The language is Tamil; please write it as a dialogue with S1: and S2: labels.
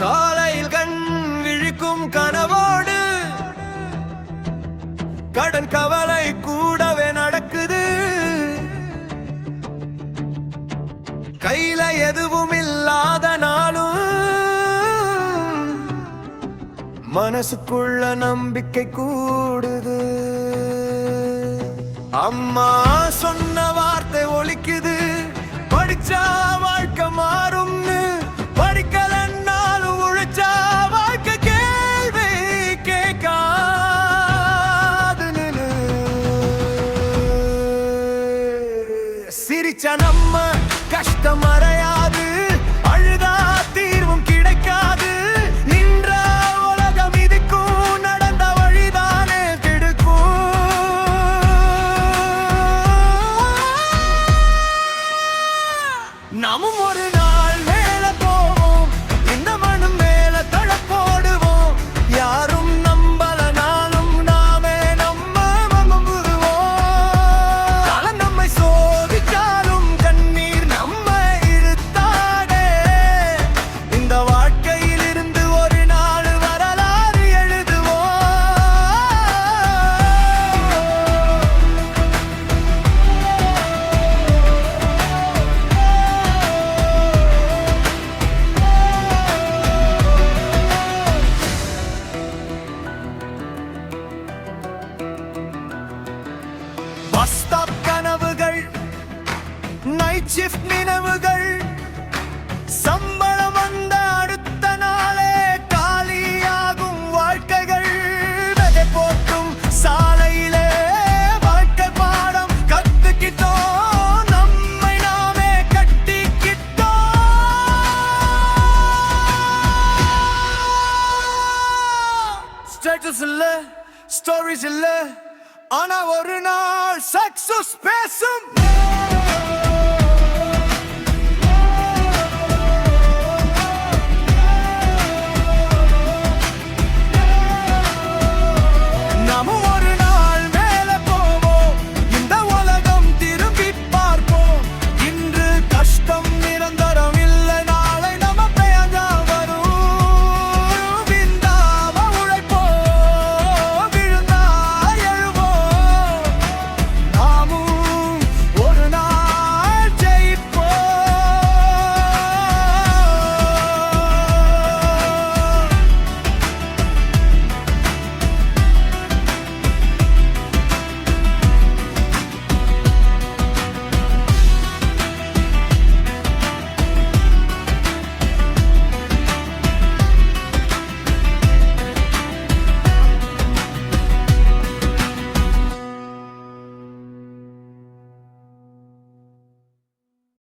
S1: காலையில் கண் விழிக்கும் கனவோடு கடன் கவலை கூடவே நடக்குது. கையில எதுவும் இல்லாத நாளும் மனசுக்குள்ள நம்பிக்கை கூடுது. அம்மா சொன்ன வார்த்தை ஒலிக்குது, படிச்சா வாழ்க்கை மாறும்னு. படிக்கலன்னாலும் உழைச்சா வாழ்க்கை கேள்வி கேட்காதுன்னு. சிரிச்சா நம்ம கஷ்டம் மறையாது, அழுதா தீர்வும் கிடைக்காது. நின்ற உலகம் இதுக்கும், நடந்த வழிதானே திடுக்கும். நாமும் ஒரு நாள் மேல போவோம், இந்த மனம் மேல தழ போடுவோம். யாரும் நம்பலனாலும் நாமே நம்ம நம்புவோம். காலம் நம்மை சோதிச்சாலும் கண்ணீர் நம்ம இழுத்தாடே. இந்த வாழ்க்கையில் இருந்து ஒரு நாள் வரலாறு எழுதுவோம். பஸ் ஸ்டாப் கனவுகள், நைட் ஷிஃப்ட் நினைவுகள், சம்பளம் வந்த அடுத்த நாளே காலியாகும் வாழ்க்கைகள். விதை போட்டும் சாலையிலே வாழ்க்கை பாடம் கத்துக்கிட்டோம், நம்மை நாமே கட்டிக்கிட்டோம். ஸ்டேட்டஸ் இல்ல, ஸ்டோரிஸ் இல்ல, ஆனா ஒரு நாள் சக்சஸ் பேசும்.